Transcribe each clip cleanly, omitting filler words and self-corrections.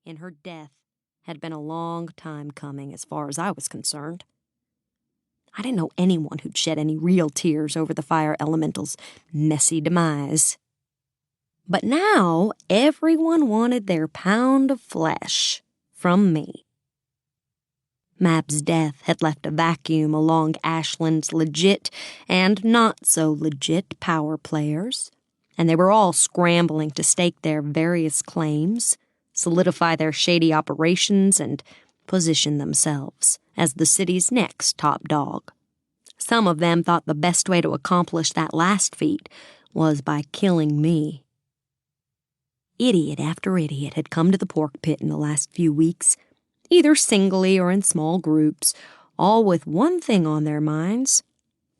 in her death had been a long time coming as far as I was concerned. I didn't know anyone who'd shed any real tears over the fire elemental's messy demise. But now everyone wanted their pound of flesh from me. Mab's death had left a vacuum along Ashland's legit and not-so-legit power players, and they were all scrambling to stake their various claims, solidify their shady operations, and position themselves as the city's next top dog. Some of them thought the best way to accomplish that last feat was by killing me. Idiot after idiot had come to the pork pit in the last few weeks, either singly or in small groups, all with one thing on their minds: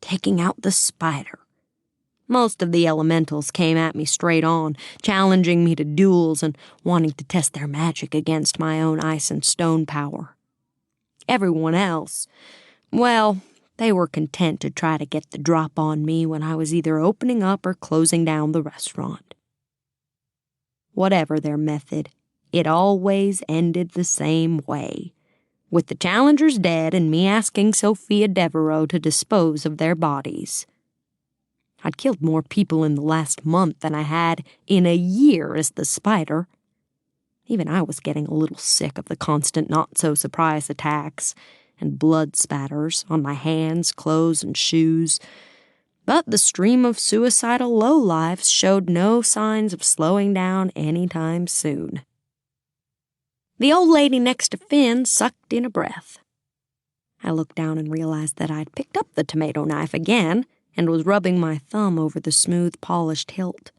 taking out the spider. Most of the elementals came at me straight on, challenging me to duels and wanting to test their magic against my own ice and stone power. Everyone else, well, they were content to try to get the drop on me when I was either opening up or closing down the restaurant. Whatever their method, it always ended the same way, with the challengers dead and me asking Sophia Devereaux to dispose of their bodies. I'd killed more people in the last month than I had in a year as the spider. Even I was getting a little sick of the constant not-so-surprise attacks and blood spatters on my hands, clothes, and shoes. But the stream of suicidal lowlifes showed no signs of slowing down any time soon. The old lady next to Finn sucked in a breath. I looked down and realized that I'd picked up the tomato knife again and was rubbing my thumb over the smooth, polished hilt.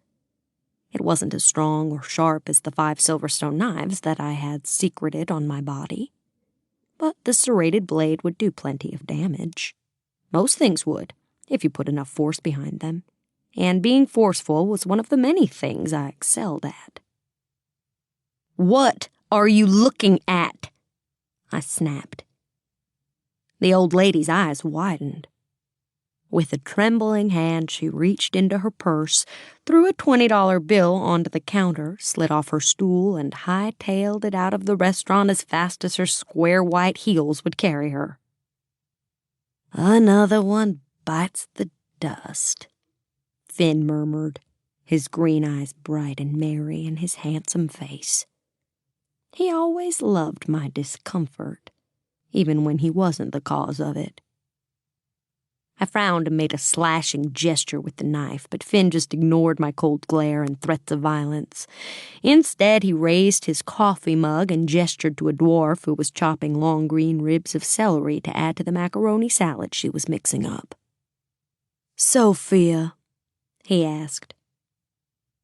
It wasn't as strong or sharp as the 5 Silverstone knives that I had secreted on my body, but the serrated blade would do plenty of damage. Most things would, if you put enough force behind them, and being forceful was one of the many things I excelled at. "What are you looking at?" I snapped. The old lady's eyes widened. With a trembling hand, she reached into her purse, threw a $20 bill onto the counter, slid off her stool, and hightailed it out of the restaurant as fast as her square white heels would carry her. "Another one bites the dust," Finn murmured, his green eyes bright and merry in his handsome face. He always loved my discomfort, even when he wasn't the cause of it. I frowned and made a slashing gesture with the knife, but Finn just ignored my cold glare and threats of violence. Instead, he raised his coffee mug and gestured to a dwarf who was chopping long green ribs of celery to add to the macaroni salad she was mixing up. "Sophia," he asked,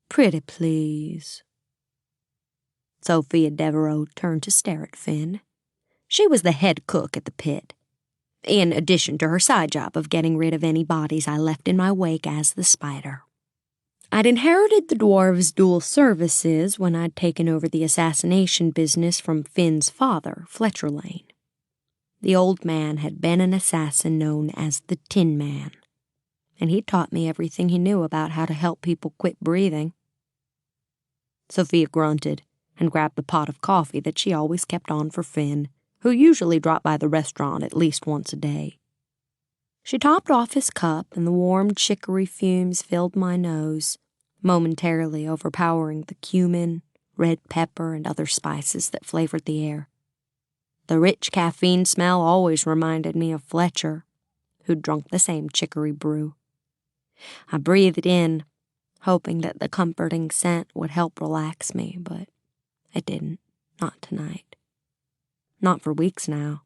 "pretty please." Sophia Devereaux turned to stare at Finn. She was the head cook at the pit, in addition to her side job of getting rid of any bodies I left in my wake as the spider. I'd inherited the dwarves' dual services when I'd taken over the assassination business from Finn's father, Fletcher Lane. The old man had been an assassin known as the Tin Man, and he'd taught me everything he knew about how to help people quit breathing. Sophia grunted and grabbed the pot of coffee that she always kept on for Finn, who usually dropped by the restaurant at least once a day. She topped off his cup, and the warm chicory fumes filled my nose, momentarily overpowering the cumin, red pepper, and other spices that flavored the air. The rich caffeine smell always reminded me of Fletcher, who'd drunk the same chicory brew. I breathed in, hoping that the comforting scent would help relax me, but it didn't, not tonight. Not for weeks now.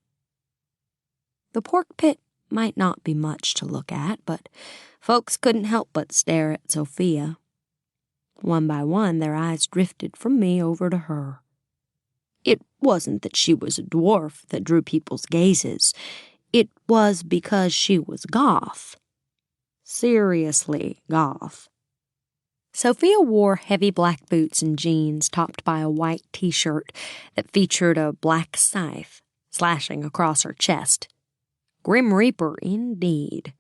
The pork pit might not be much to look at, but folks couldn't help but stare at Sophia. One by one, their eyes drifted from me over to her. It wasn't that she was a dwarf that drew people's gazes. It was because she was goth. Seriously goth. Sophia wore heavy black boots and jeans topped by a white t-shirt that featured a black scythe slashing across her chest. Grim Reaper, indeed.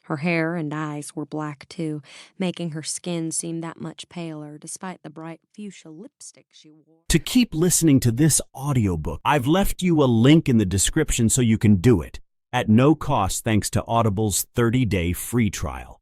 Her hair and eyes were black, too, making her skin seem that much paler despite the bright fuchsia lipstick she wore. To keep listening to this audiobook, I've left you a link in the description so you can do it, at no cost thanks to Audible's 30-day free trial.